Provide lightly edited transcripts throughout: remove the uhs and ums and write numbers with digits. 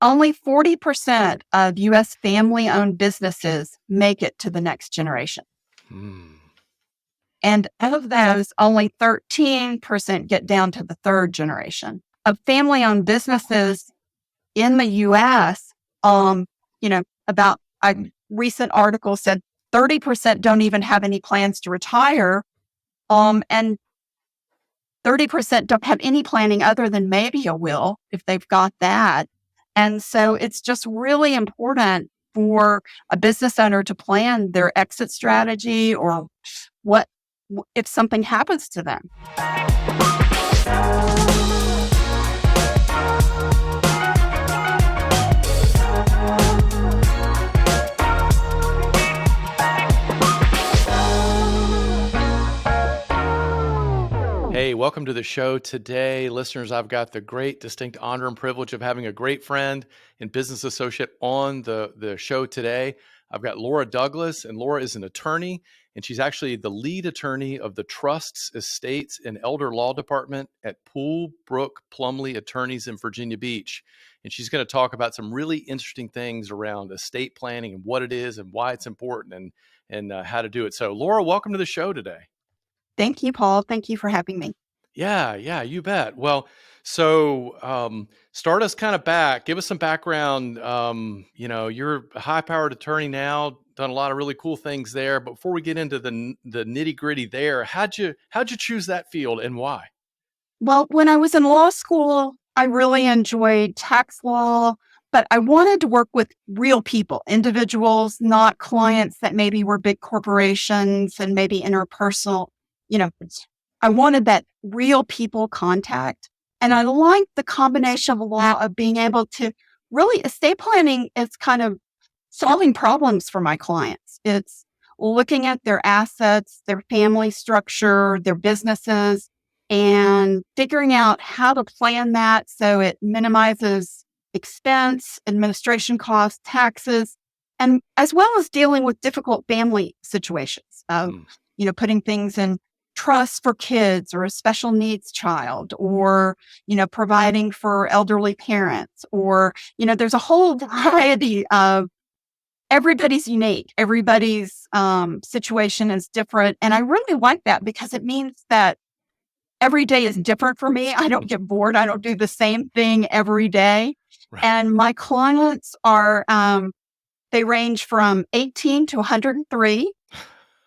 only 40% of U.S. family-owned businesses make it to the next generation. Hmm. And of those, only 13% get down to the third generation. Of family-owned businesses in the U.S., about a recent article said 30% don't even have any plans to retire, and 30% don't have any planning other than maybe a will, if they've got that. And so it's just really important for a business owner to plan their exit strategy or what if something happens to them. Hey, welcome to the show today. Listeners, I've got the great, distinct honor and privilege of having a great friend and business associate on the show today. I've got Laura Douglas, and Laura is an attorney, and she's actually the lead attorney of the Trusts, Estates, and Elder Law Department at Poole Brook Plumley Attorneys in Virginia Beach. And she's going to talk about some really interesting things around estate planning and what it is and why it's important and how to do it. So, Laura, welcome to the show today. Thank you, Paul. Thank you for having me. Yeah, you bet. Well, so start us kind of back. Give us some background. You're a high-powered attorney now, done a lot of really cool things there. But before we get into the nitty-gritty there, how'd you choose that field and why? Well, when I was in law school, I really enjoyed tax law, but I wanted to work with real people, individuals, not clients that maybe were big corporations and maybe interpersonal. I wanted that real people contact. And I liked the combination of law of being able to really, estate planning is kind of solving problems for my clients. It's looking at their assets, their family structure, their businesses, and figuring out how to plan that so it minimizes expense, administration costs, taxes, and as well as dealing with difficult family situations. Putting things in trust for kids or a special needs child, or providing for elderly parents, or there's a whole variety of. Everybody's unique. Everybody's situation is different. And I really like that because it means that every day is different for me. I don't get bored. I don't do the same thing every day. Right. And my clients are, they range from 18 to 103.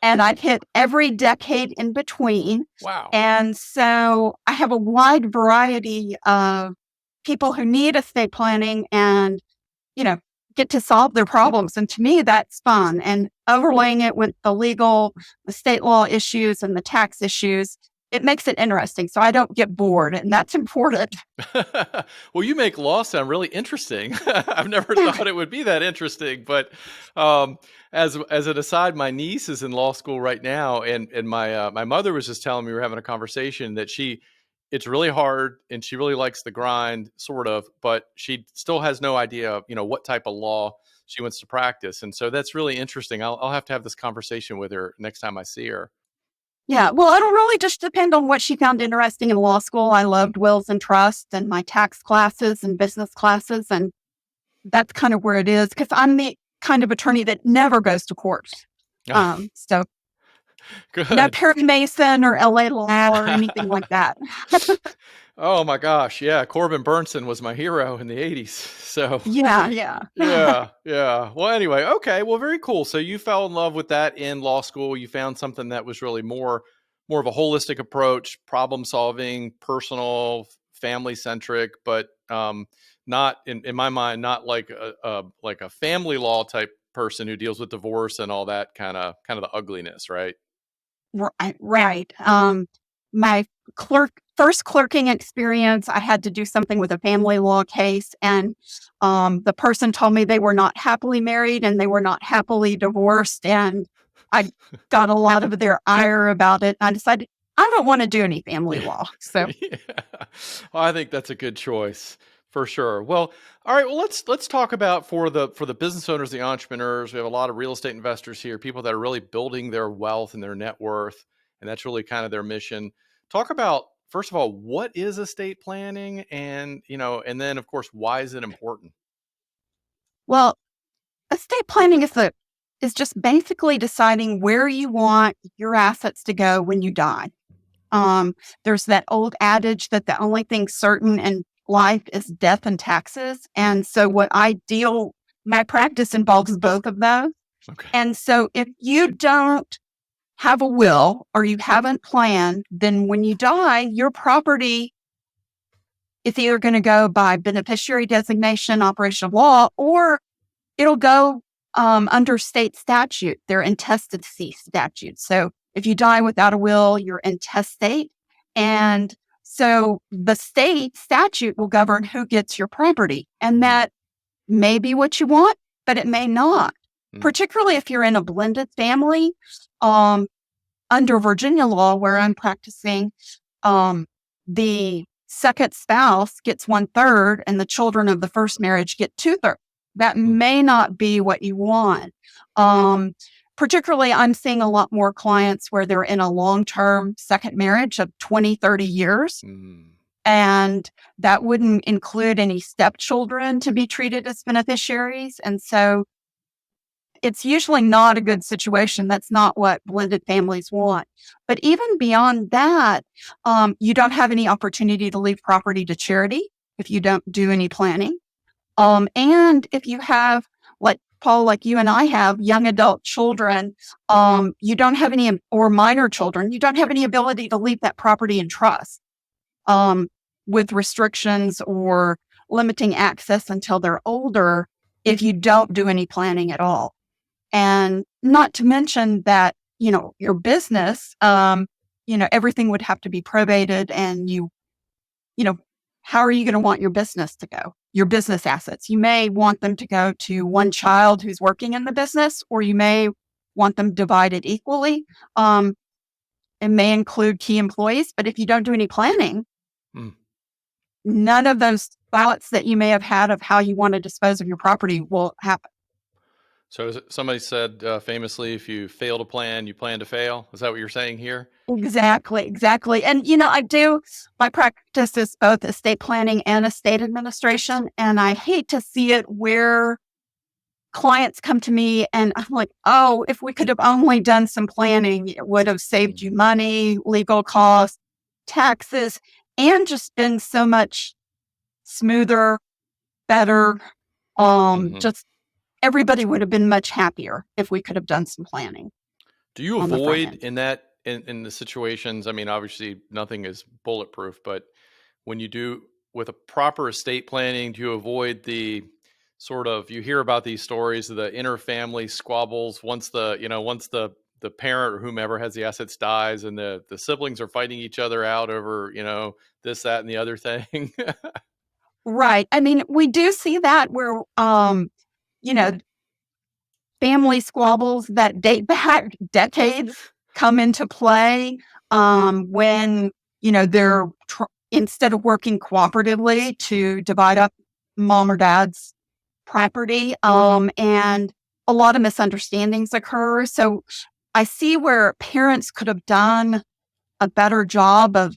And I've hit every decade in between. Wow. And so I have a wide variety of people who need estate planning and, get to solve their problems. And to me, that's fun. And overlaying it with the state law issues and the tax issues, it makes it interesting. So I don't get bored, and that's important. Well, you make law sound really interesting. I've never thought it would be that interesting, but as an aside, my niece is in law school right now, and my mother was just telling me, we were having a conversation that it's really hard and she really likes the grind, sort of, but she still has no idea, what type of law she wants to practice. And so that's really interesting. I'll have to have this conversation with her next time I see her. Yeah, well, it'll really just depend on what she found interesting in law school. I loved wills and trusts and my tax classes and business classes, and that's kind of where it is because I'm the kind of attorney that never goes to court. So Good. No Perry Mason or LA Law or anything like that. Oh my gosh. Yeah. Corbin Burnson was my hero in the 80s. So Yeah. yeah. Well, anyway, okay. Well, very cool. So you fell in love with that in law school. You found something that was really more of a holistic approach, problem solving, personal, family centric, but not in my mind, not like a family law type person who deals with divorce and all that kind of the ugliness, right? Right. My first clerking experience, I had to do something with a family law case, and the person told me they were not happily married and they were not happily divorced, and I got a lot of their ire about it. I decided I don't want to do any family law. So Yeah. Well, I think that's a good choice for sure. Well, all right. Well, let's talk about for the business owners, the entrepreneurs. We have a lot of real estate investors here, people that are really building their wealth and their net worth, and that's really kind of their mission. Talk about, first of all, what is estate planning, and and then of course, why is it important? Well, estate planning is just basically deciding where you want your assets to go when you die. There's that old adage that the only thing certain in life is death and taxes. And so my practice involves both of those. Okay. And so if you don't have a will or you haven't planned, then when you die, your property is either going to go by beneficiary designation, operation of law, or it'll go under state statute, their intestacy statute. So if you die without a will, you're intestate. And so the state statute will govern who gets your property. And that may be what you want, but it may not. Particularly if you're in a blended family. Under Virginia law, where I'm practicing, the second spouse gets 1/3 and the children of the first marriage get 2/3. That may not be what you want. Particularly, I'm seeing a lot more clients where they're in a long-term second marriage of 20, 30 years. And that wouldn't include any stepchildren to be treated as beneficiaries. And so it's usually not a good situation. That's not what blended families want. But even beyond that, you don't have any opportunity to leave property to charity if you don't do any planning. And if you have, like Paul, like you and I have, young adult children, you don't have any, or minor children, you don't have any ability to leave that property in trust with restrictions or limiting access until they're older if you don't do any planning at all. And not to mention that, your business, everything would have to be probated, and how are you going to want your business to go? Your business assets. You may want them to go to one child who's working in the business, or you may want them divided equally. It may include key employees, but if you don't do any planning, none of those thoughts that you may have had of how you want to dispose of your property will happen. So somebody said famously, if you fail to plan, you plan to fail. Is that what you're saying here? Exactly. And, my practice is both estate planning and estate administration. And I hate to see it where clients come to me and I'm like, oh, if we could have only done some planning, it would have saved you money, legal costs, taxes, and just been so much smoother, better. Just everybody would have been much happier if we could have done some planning. Do you avoid in the situations? I mean, obviously nothing is bulletproof, but when you do with a proper estate planning, do you avoid the sort of, you hear about these stories of the inter-family squabbles once the parent or whomever has the assets dies and the siblings are fighting each other out over, this, that, and the other thing? Right. I mean, we do see that where, family squabbles that date back decades come into play when, they're instead of working cooperatively to divide up mom or dad's property, and a lot of misunderstandings occur. So I see where parents could have done a better job of,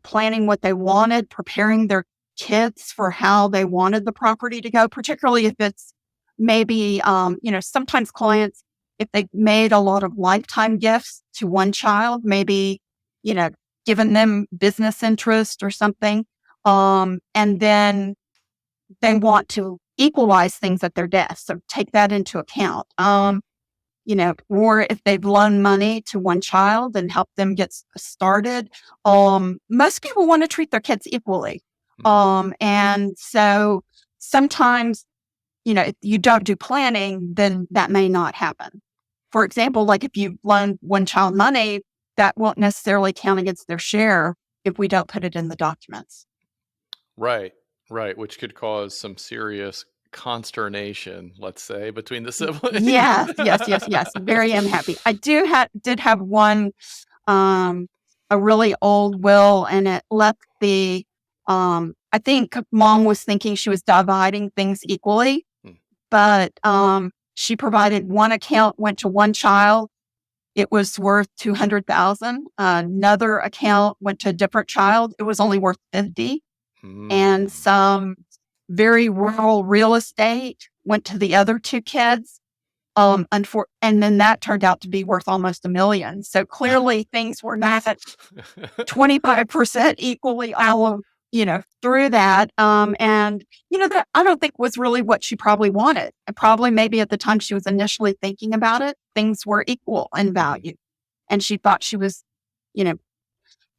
planning what they wanted, preparing their kids for how they wanted the property to go, particularly if it's maybe, sometimes clients, if they made a lot of lifetime gifts to one child, maybe, given them business interest or something, and then they want to equalize things at their death. So take that into account. Or if they've loaned money to one child and help them get started, most people want to treat their kids equally. And so sometimes, if you don't do planning, then that may not happen. For example, like if you loan one child money, that won't necessarily count against their share if we don't put it in the documents. Right. Which could cause some serious consternation, let's say, between the siblings. Yes. Very unhappy. I did have one, a really old will, and it left I think mom was thinking she was dividing things equally, but she provided one account went to one child. It was worth $200,000. Another account went to a different child. It was only worth $50,000. And some very rural real estate went to the other two kids. And then that turned out to be worth almost $1 million. So clearly things were not 25% equally all, through that. And, that I don't think was really what she probably wanted. And probably maybe at the time she was initially thinking about it, things were equal in value. And she thought she was,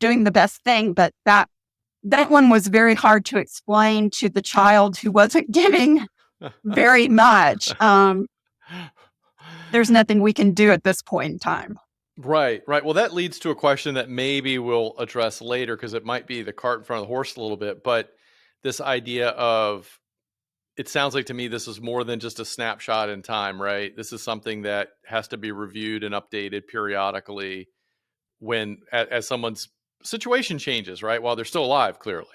doing the best thing. But that one was very hard to explain to the child who wasn't getting very much. There's nothing we can do at this point in time. Right. Well, that leads to a question that maybe we'll address later because it might be the cart in front of the horse a little bit. But this idea of, it sounds like to me this is more than just a snapshot in time, right? This is something that has to be reviewed and updated periodically when as someone's situation changes, right? While they're still alive, clearly.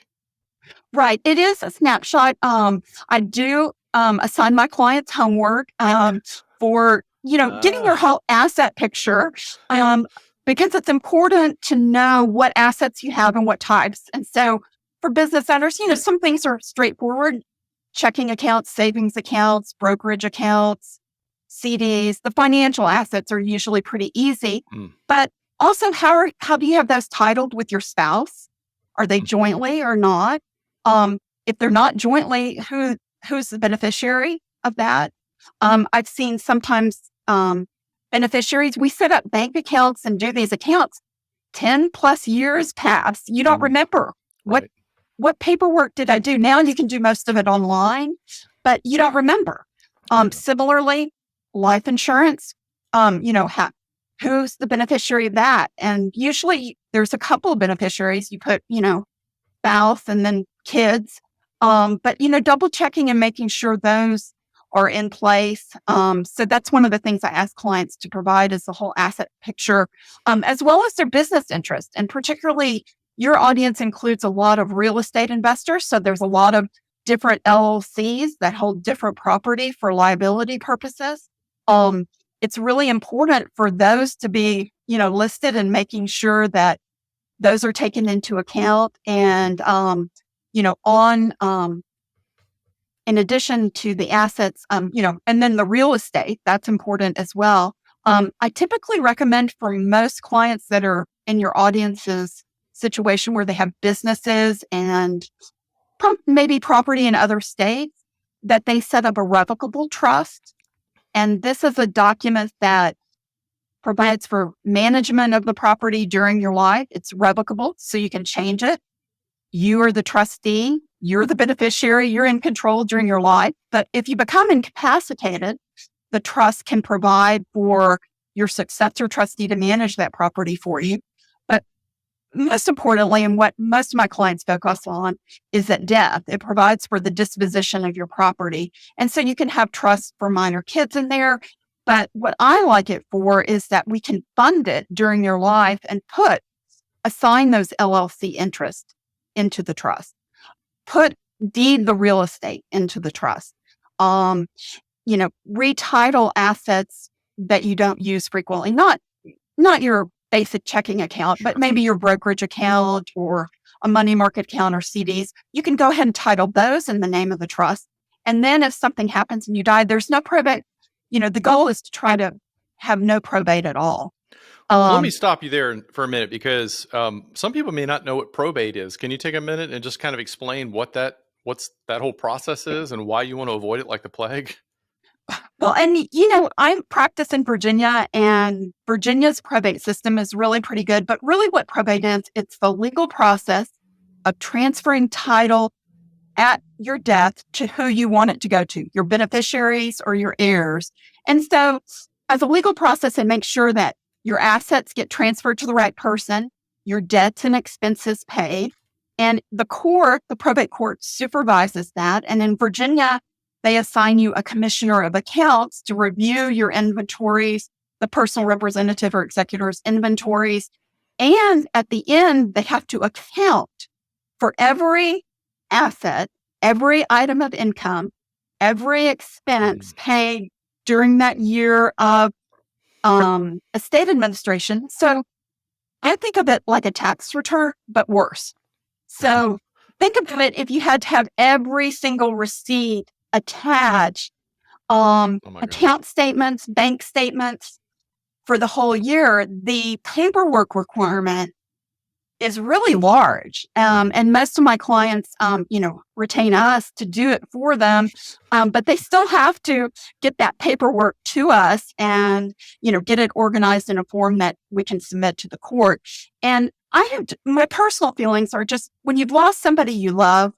Right. It is a snapshot. I do assign my clients homework for getting their whole asset picture, because it's important to know what assets you have and what types. And so for business owners, some things are straightforward: checking accounts, savings accounts, brokerage accounts, CDs. The financial assets are usually pretty easy. But also, how do you have those titled with your spouse? Are they jointly or not? If they're not jointly, who's the beneficiary of that? I've seen sometimes beneficiaries, we set up bank accounts and do these accounts, 10 plus years pass. You don't remember what paperwork did I do? Now you can do most of it online, but you don't remember. Similarly, life insurance, who's the beneficiary of that? And usually there's a couple of beneficiaries. You put, spouse and then kids. But, double checking and making sure those are in place. So that's one of the things I ask clients to provide is the whole asset picture, as well as their business interest. And particularly your audience includes a lot of real estate investors. So there's a lot of different LLCs that hold different property for liability purposes. It's really important for those to be, listed and making sure that those are taken into account. And, in addition to the assets, and then the real estate, that's important as well. I typically recommend for most clients that are in your audience's situation where they have businesses and maybe property in other states, that they set up a revocable trust. And this is a document that provides for management of the property during your life. It's revocable, so you can change it. You are the trustee. You're the beneficiary. You're in control during your life. But if you become incapacitated, the trust can provide for your successor trustee to manage that property for you. But most importantly, and what most of my clients focus on, is at death. It provides for the disposition of your property. And so you can have trust for minor kids in there. But what I like it for is that we can fund it during your life and assign those LLC interests into the trust, deed the real estate into the trust, retitle assets that you don't use frequently, not your basic checking account, but maybe your brokerage account or a money market account or CDs. You can go ahead and title those in the name of the trust. And then if something happens and you die, there's no probate. The goal is to try to have no probate at all. Let me stop you there for a minute because some people may not know what probate is. Can you take a minute and just kind of explain what's that whole process is and why you want to avoid it like the plague? Well, and I practice in Virginia, and Virginia's probate system is really pretty good. But really what probate is, it's the legal process of transferring title at your death to who you want it to go to, your beneficiaries or your heirs. And so as a legal process, it makes sure that your assets get transferred to the right person, your debts and expenses paid, and the probate court supervises that. And in Virginia, they assign you a commissioner of accounts to review your inventories, the personal representative or executor's inventories. And at the end, they have to account for every asset, every item of income, every expense paid during that year of estate administration. So I think of it like a tax return, but worse. So think about it, if you had to have every single receipt attached Oh my gosh. account statements, bank statements for the whole year, the paperwork requirement is really large. And most of my clients, retain us to do it for them. But they still have to get that paperwork to us and, get it organized in a form that we can submit to the court. And my personal feelings are just when you've lost somebody you love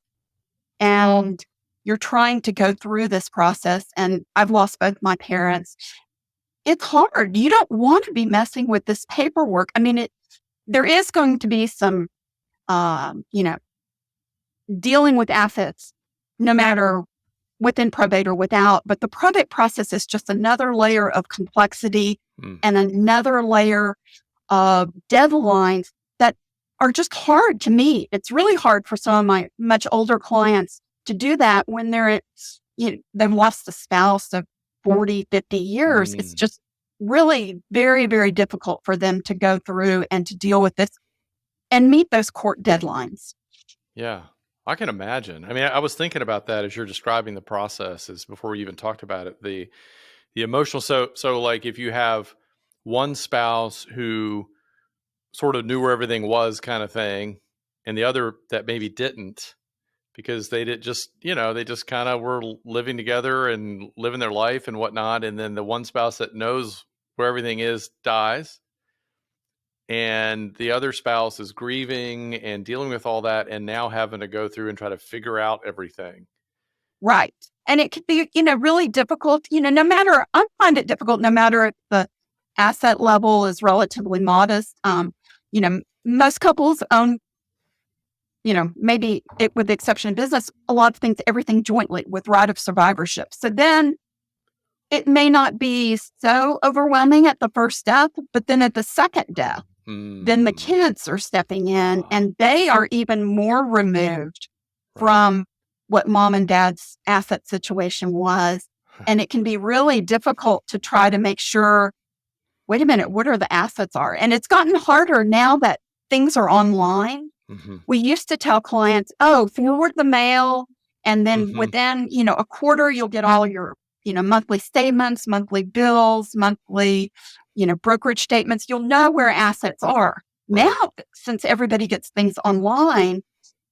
and you're trying to go through this process, and I've lost both my parents, it's hard. You don't want to be messing with this paperwork. I mean, there is going to be some, you know, dealing with assets, no matter within probate or without. But the probate process is just another layer of complexity and another layer of deadlines that are just hard to meet. It's really hard for some of my much older clients to do that when they've lost a spouse of 40, 50 years. It's just really very, very difficult for them to go through and to deal with this and meet those court deadlines. Yeah, I can imagine. I mean, I was thinking about that as you're describing the processes before we even talked about it. The emotional. So like if you have one spouse who sort of knew where everything was, kind of thing, and the other that maybe didn't, because they just kind of were living together and living their life and whatnot, and then the one spouse that knows where everything is dies, and the other spouse is grieving and dealing with all that, and now having to go through and try to figure out everything. Right. And it could be, really difficult, I find it difficult no matter if the asset level is relatively modest. Most couples own, maybe with the exception of business, a lot of things, everything jointly with right of survivorship. So then it may not be so overwhelming at the first death, but then at the second death, then the kids are stepping in and they are even more removed from what mom and dad's asset situation was. And it can be really difficult to try to make sure, wait a minute, what are the assets are? And it's gotten harder now that things are online. We used to tell clients, forward the mail. And then within, a quarter, you'll get all your, monthly statements, monthly bills, monthly, brokerage statements. You'll know where assets are. Now, since everybody gets things online,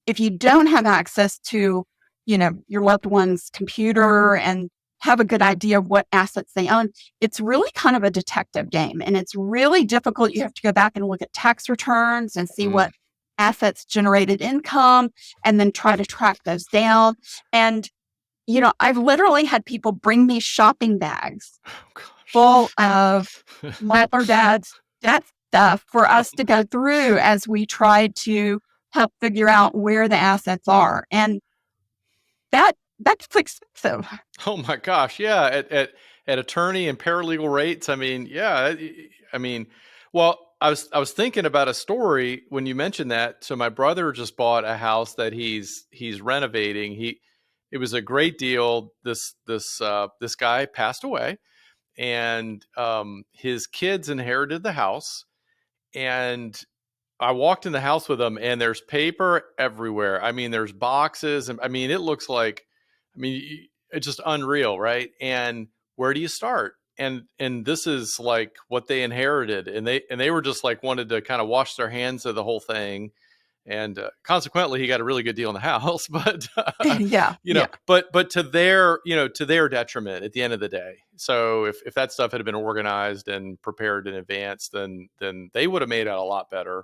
if you don't have access to, your loved one's computer and have a good idea of what assets they own, it's really kind of a detective game. And it's really difficult. You have to go back and look at tax returns and see what assets generated income and then try to track those down. And, I've literally had people bring me shopping bags full of my or dad's debt stuff for us to go through as we try to help figure out where the assets are. And that's expensive. Oh my gosh. Yeah. At attorney and paralegal rates. I mean, yeah. Well, I was thinking about a story when you mentioned that. So my brother just bought a house that he's renovating. It was a great deal. This guy passed away, and his kids inherited the house. And I walked in the house with him, and there's paper everywhere. I mean, there's boxes, and I mean, it looks like, it's just unreal, right? And where do you start? And this is like what they inherited, and they were just like wanted to kind of wash their hands of the whole thing, and consequently, he got a really good deal in the house. But Yeah. but to their detriment at the end of the day. So if that stuff had been organized and prepared in advance, then they would have made out a lot better.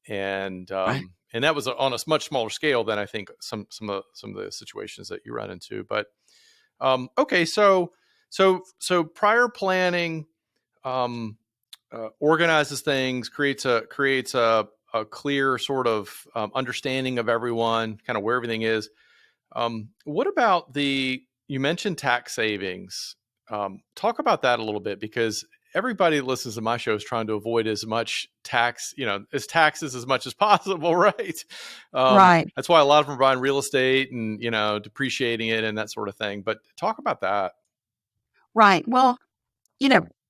And and that was on a much smaller scale than I think some of the situations that you run into. But okay, so prior planning organizes things, creates a clear sort of understanding of everyone, kind of where everything is. What about you mentioned tax savings? Talk about that a little bit, because everybody that listens to my show is trying to avoid as much taxes as much as possible, right? Right. That's why a lot of them are buying real estate and, depreciating it and that sort of thing. But talk about that. Right. Well,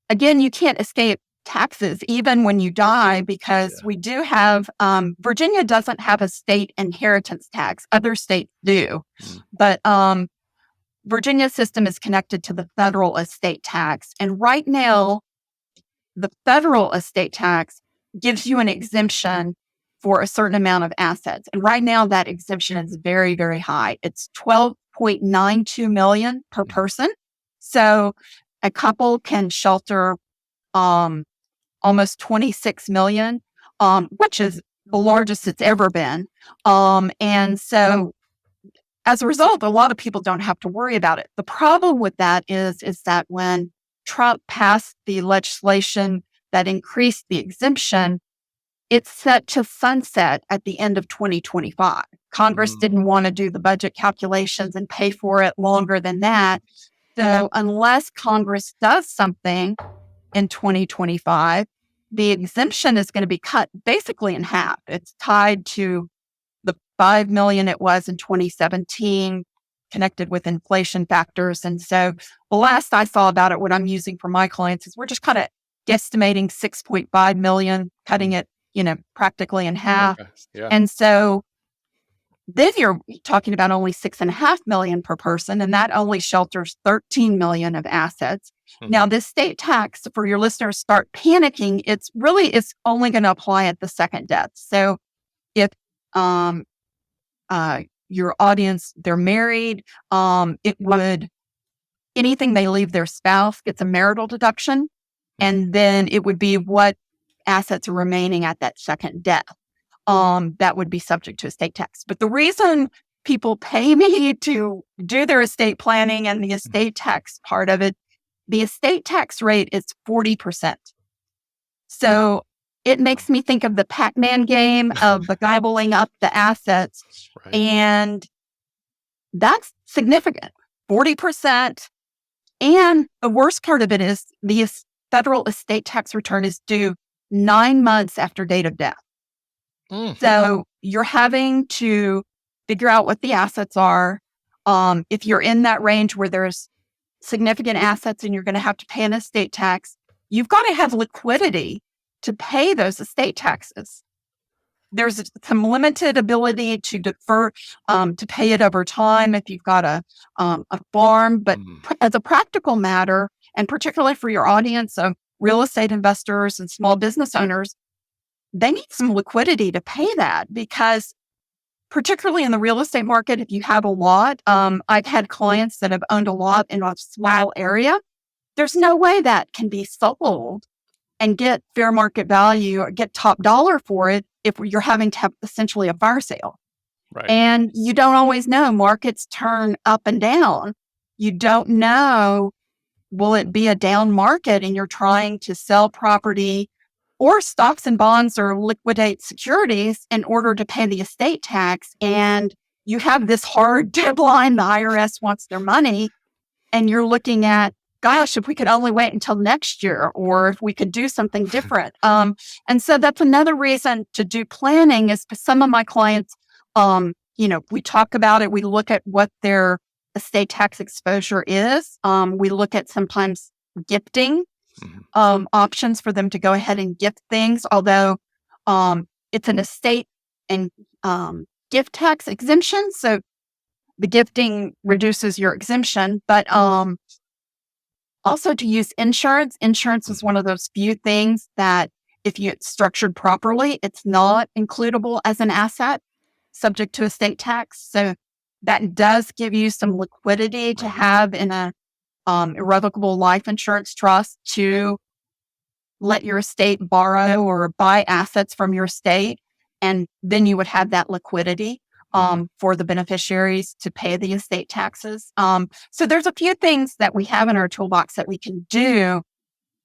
again, you can't escape taxes even when you die, because we do have, Virginia doesn't have a state inheritance tax. Other states do. But Virginia's system is connected to the federal estate tax. And right now, the federal estate tax gives you an exemption for a certain amount of assets. And right now, that exemption is very, very high. It's 12.92 million per person. So a couple can shelter almost 26 million, which is the largest it's ever been. And so as a result, a lot of people don't have to worry about it. The problem with that is that when Trump passed the legislation that increased the exemption, it's set to sunset at the end of 2025. Congress didn't want to do the budget calculations and pay for it longer than that. So unless Congress does something in 2025, the exemption is going to be cut basically in half. It's tied to the 5 million it was in 2017, connected with inflation factors. And so the last I saw about it, what I'm using for my clients is we're just kind of guesstimating 6.5 million, cutting it, practically in half. Okay. Yeah. And so then you're talking about only 6.5 million per person, and that only shelters 13 million of assets. Now, this state tax, for your listeners start panicking, it's only going to apply at the second death. So if your audience, they're married, anything they leave their spouse gets a marital deduction, and then it would be what assets are remaining at that second death. That would be subject to estate tax. But the reason people pay me to do their estate planning and the estate tax part of it, the estate tax rate is 40%. So it makes me think of the Pac-Man game of the gobbling up the assets. Right. And that's significant, 40%. And the worst part of it is the federal estate tax return is due 9 months after date of death. So you're having to figure out what the assets are. If you're in that range where there's significant assets and you're going to have to pay an estate tax, you've got to have liquidity to pay those estate taxes. There's some limited ability to defer, to pay it over time if you've got a farm. But as a practical matter, and particularly for your audience of real estate investors and small business owners, they need some liquidity to pay that, because particularly in the real estate market, if you have a lot, I've had clients that have owned a lot in a small area. There's no way that can be sold and get fair market value or get top dollar for it if you're having to have essentially a fire sale. Right. And you don't always know. Markets turn up and down. You don't know, will it be a down market and you're trying to sell property or stocks and bonds or liquidate securities in order to pay the estate tax. And you have this hard deadline. The IRS wants their money. And you're looking at, gosh, if we could only wait until next year, or if we could do something different. And so that's another reason to do planning is some of my clients, we talk about it. We look at what their estate tax exposure is. We look at sometimes gifting options for them to go ahead and gift things, although it's an estate and gift tax exemption. So the gifting reduces your exemption, but also to use insurance. Insurance is one of those few things that if it's structured properly, it's not includable as an asset subject to estate tax. So that does give you some liquidity to have in a irrevocable life insurance trust to let your estate borrow or buy assets from your estate. And then you would have that liquidity for the beneficiaries to pay the estate taxes. So there's a few things that we have in our toolbox that we can do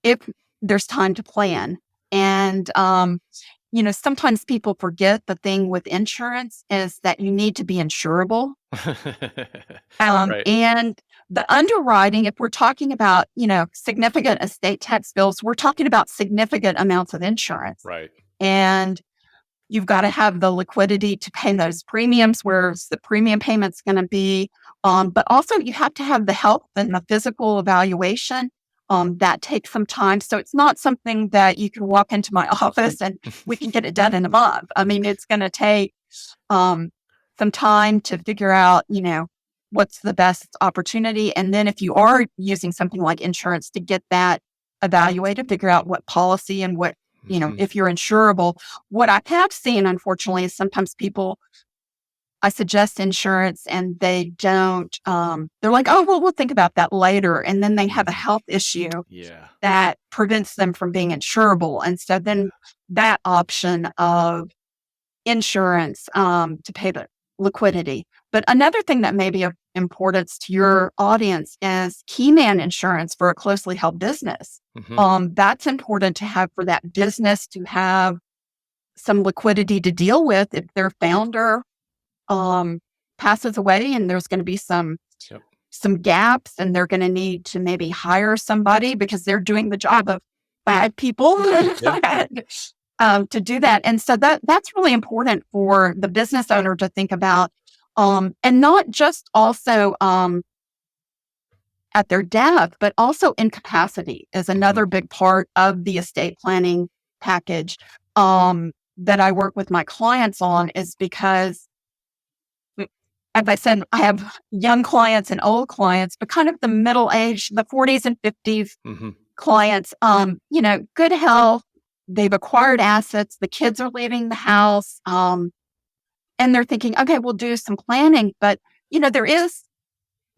if there's time to plan. And, sometimes people forget the thing with insurance is that you need to be insurable. Right. And the underwriting, if we're talking about, significant estate tax bills, we're talking about significant amounts of insurance. Right. And you've got to have the liquidity to pay those premiums, where the premium payment's going to be. But also you have to have the health and the physical evaluation. That takes some time. So it's not something that you can walk into my office and we can get it done in a month. I mean, it's going to take some time to figure out, what's the best opportunity. And then if you are using something like insurance, to get that evaluated, figure out what policy and what, if you're insurable. What I have seen, unfortunately, is sometimes I suggest insurance and they don't, they're like, oh, well, we'll think about that later. And then they have a health issue that prevents them from being insurable. And so then that option of insurance to pay the liquidity. But another thing that may be of importance to your audience is key man insurance for a closely held business. That's important to have for that business to have some liquidity to deal with if their founder passes away and there's going to be some gaps and they're going to need to maybe hire somebody because they're doing the job of 5 people to do that. And so that's really important for the business owner to think about, and not just also at their death, but also incapacity is another big part of the estate planning package that I work with my clients on, is because, as I said, I have young clients and old clients, but kind of the middle age, the 40s and 50s clients, good health, they've acquired assets, the kids are leaving the house, and they're thinking, okay, we'll do some planning. But, there is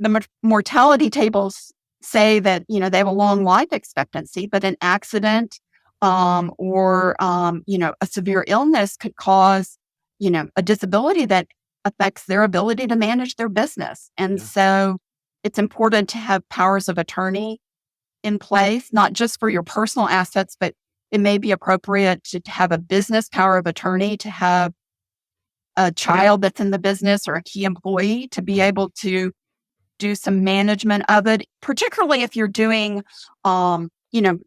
the mortality tables say that, they have a long life expectancy, but an accident or a severe illness could cause, a disability that affects their ability to manage their business. And so it's important to have powers of attorney in place, not just for your personal assets, but it may be appropriate to have a business power of attorney, to have a child that's in the business or a key employee to be able to do some management of it, particularly if you're doing,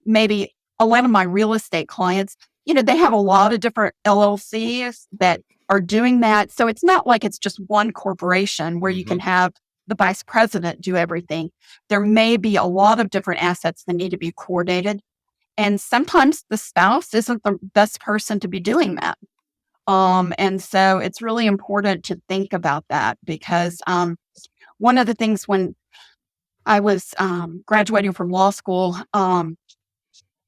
maybe a lot of my real estate clients, they have a lot of different LLCs that are doing that. So it's not like it's just one corporation where you can have the vice president do everything. There may be a lot of different assets that need to be coordinated. And sometimes the spouse isn't the best person to be doing that. And so it's really important to think about that, because one of the things when I was graduating from law school,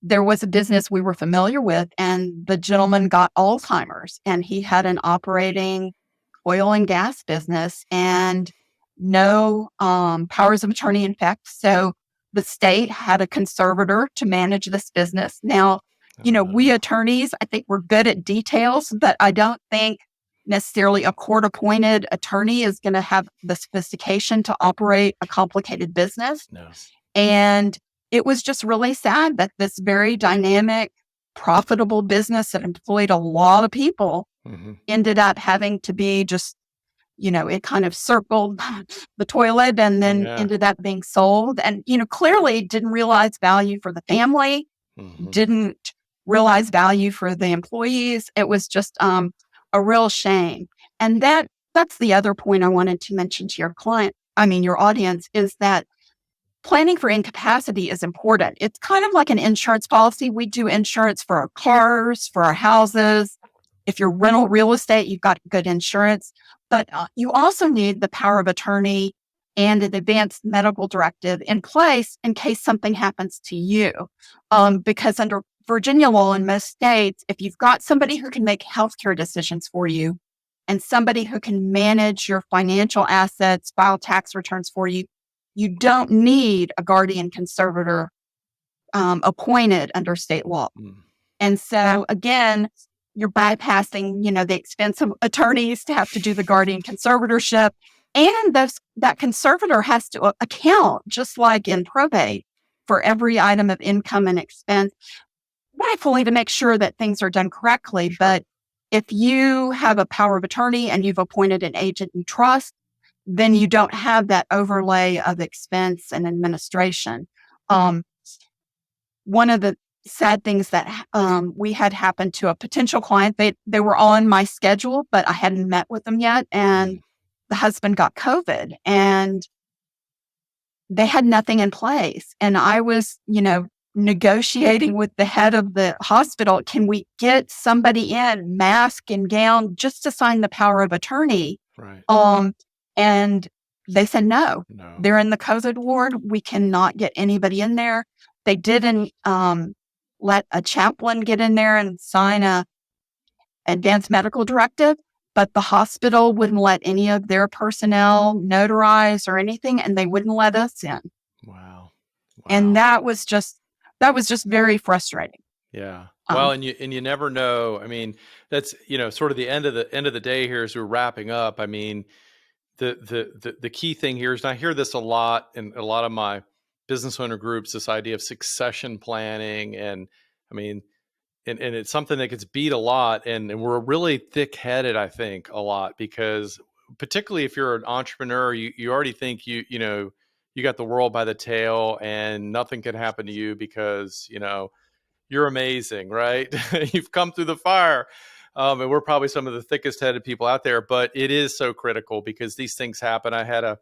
there was a business we were familiar with, and the gentleman got Alzheimer's, and he had an operating oil and gas business and no powers of attorney in effect. So the state had a conservator to manage this business. Now, we attorneys, I think we're good at details, but I don't think necessarily a court-appointed attorney is going to have the sophistication to operate a complicated business. No. And it was just really sad that this very dynamic, profitable business that employed a lot of people ended up having to be just, it kind of circled the toilet and then ended up being sold. And, clearly didn't realize value for the family, didn't realize value for the employees. It was just a real shame. And that's the other point I wanted to mention to your audience, is that planning for incapacity is important. It's kind of like an insurance policy. We do insurance for our cars, for our houses. If you're rental real estate, you've got good insurance. But you also need the power of attorney and an advanced medical directive in place in case something happens to you. Because under Virginia law in most states, if you've got somebody who can make healthcare decisions for you and somebody who can manage your financial assets, file tax returns for you, you don't need a guardian conservator appointed under state law. And so again, you're bypassing, the expense of attorneys to have to do the guardian conservatorship. And that conservator has to account, just like in probate, for every item of income and expense, rightfully, to make sure that things are done correctly. But if you have a power of attorney and you've appointed an agent you trust, then you don't have that overlay of expense and administration. One of the sad things that we had happened to a potential client, they were on my schedule, but I hadn't met with them yet. And the husband got COVID and they had nothing in place. And I was, negotiating with the head of the hospital. Can we get somebody in, mask and gown, just to sign the power of attorney? Right. And they said no. No. They're in the COVID ward. We cannot get anybody in there. They didn't let a chaplain get in there and sign a advanced medical directive, but the hospital wouldn't let any of their personnel notarize or anything, and they wouldn't let us in. Wow. And Wow. that was just very frustrating. Yeah. Well, Um, and you never know. I mean, that's, sort of the end of the day here as we're wrapping up. I mean, the key thing here is, and I hear this a lot in a lot of my business owner groups, this idea of succession planning. And I mean, and it's something that gets beat a lot, and we're really thick-headed, I think, a lot, because particularly if you're an entrepreneur, you already think you got the world by the tail and nothing can happen to you because you're amazing, right? You've come through the fire. And we're probably some of the thickest headed people out there, but it is so critical because these things happen. I had a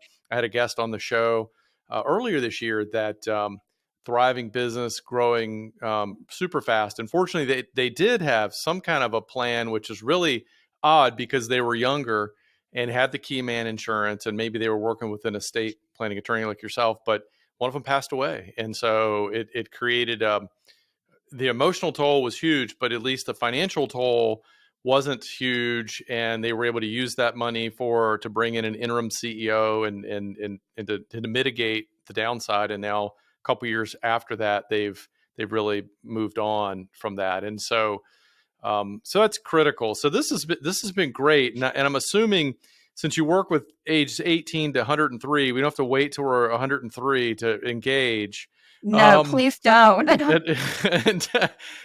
guest on the show earlier this year that thriving business, growing super fast. Unfortunately, they did have some kind of a plan, which is really odd because they were younger and had the key man insurance, and maybe they were working with an estate planning attorney like yourself, but one of them passed away. And so it created the emotional toll was huge, but at least the financial toll wasn't huge, and they were able to use that money to bring in an interim CEO and to mitigate the downside. And now, a couple years after that, they've really moved on from that, and so that's critical. So this has been great, and I'm assuming, since you work with ages 18 to 103, we don't have to wait till we're 103 to engage. no, Um, please don't. and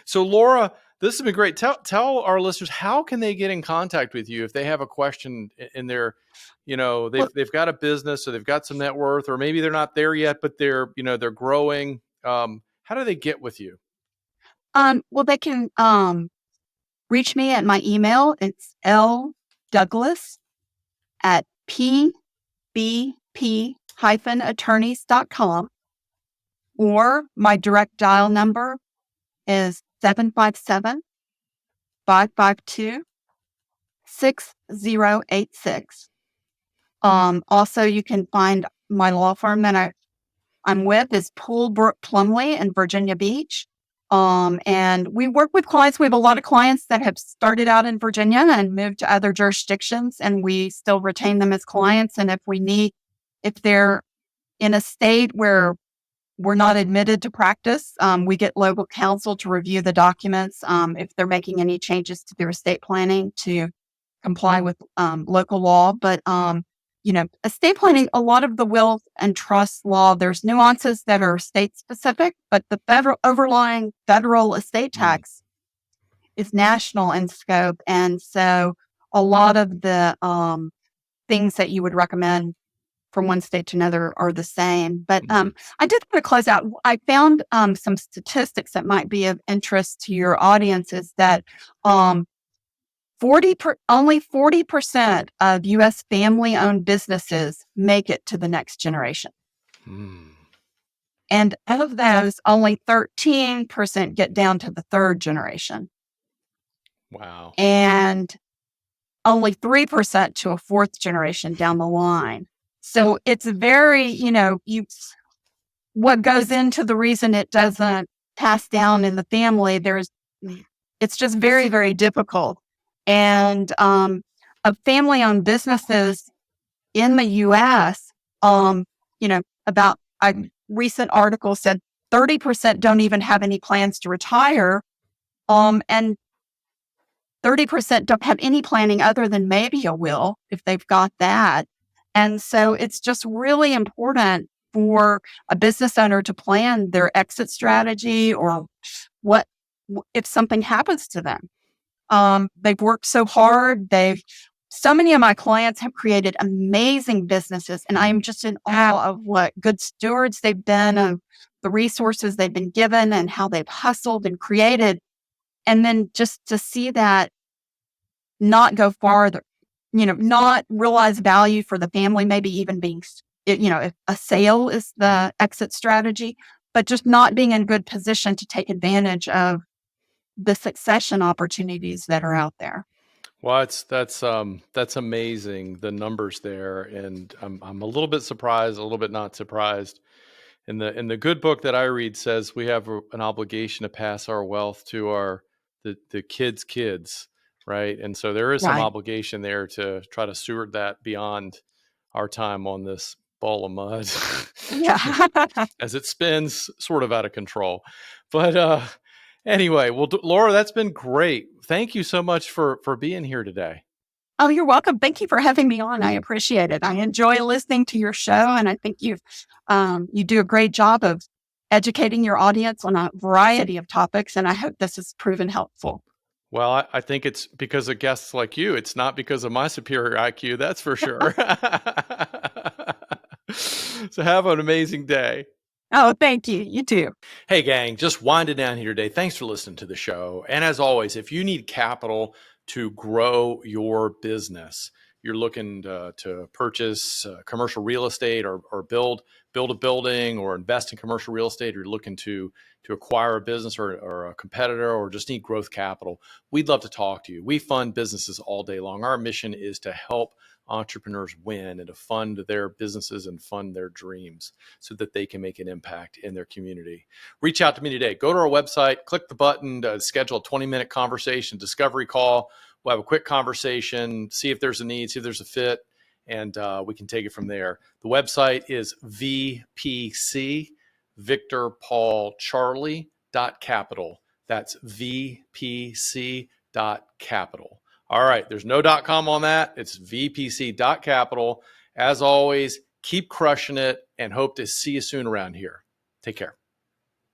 so, Laura, this has been great. Tell our listeners, how can they get in contact with you if they have a question in their, Well, they've got a business, or they've got some net worth, or maybe they're not there yet, but they're growing. How do they get with you? well, they can reach me at my email. It's ldouglas at pbp-attorneys.com, or my direct dial number is 757-552-6086. Also, you can find my law firm that I'm with is Poolbrook Plumley in Virginia Beach. And we work with clients. We have a lot of clients that have started out in Virginia and moved to other jurisdictions, and we still retain them as clients. And if they're in a state where we're not admitted to practice, we get local counsel to review the documents if they're making any changes to their estate planning to comply with local law. But estate planning, a lot of the will and trust law, there's nuances that are state specific, but the overlying federal estate tax is national in scope. And so a lot of the things that you would recommend from one state to another are the same. But I did want to close out. I found some statistics that might be of interest to your audience, is that only 40% of U.S. family-owned businesses make it to the next generation. And of those, only 13% get down to the third generation. Wow. And only 3% to a fourth generation down the line. So it's very, what goes into the reason it doesn't pass down in the family, it's just very, very difficult. And of family-owned businesses in the U.S., about a recent article said 30% don't even have any plans to retire, and 30% don't have any planning other than maybe a will, if they've got that. And so it's just really important for a business owner to plan their exit strategy, or what if something happens to them. They've worked so hard. So many of my clients have created amazing businesses, and I'm just in awe of what good stewards they've been, of the resources they've been given, and how they've hustled and created. And then just to see that not go farther, not realize value for the family, maybe even being, if a sale is the exit strategy, but just not being in good position to take advantage of the succession opportunities that are out there. Well, that's amazing, the numbers there, and I'm a little bit surprised, a little bit not surprised. And the good book that I read says we have an obligation to pass our wealth to the kids' kids, right? And so there is some Right. obligation there to try to steward that beyond our time on this ball of mud Yeah. as it spins sort of out of control. But anyway, well, Laura, that's been great. Thank you so much for being here today. Oh, you're welcome. Thank you for having me on. I appreciate it. I enjoy listening to your show, and I think you do a great job of educating your audience on a variety of topics. And I hope this has proven helpful. Well, I think it's because of guests like you. It's not because of my superior IQ, that's for sure. So have an amazing day. Oh, thank you. You too. Hey, gang, just winding down here today. Thanks for listening to the show. And as always, if you need capital to grow your business, you're looking to purchase commercial real estate or build a building or invest in commercial real estate, or you're looking to acquire a business or a competitor, or just need growth capital, we'd love to talk to you. We fund businesses all day long. Our mission is to help entrepreneurs win and to fund their businesses and fund their dreams so that they can make an impact in their community. Reach out to me today. Go to our website, click the button to schedule a 20-minute conversation, discovery call. We'll have a quick conversation, see if there's a need, see if there's a fit, and we can take it from there. The website is VPC, Victor Paul Charlie .capital. That's VPC .capital. All right, there's no .com on that. It's VPC.capital. As always, keep crushing it and hope to see you soon around here. Take care.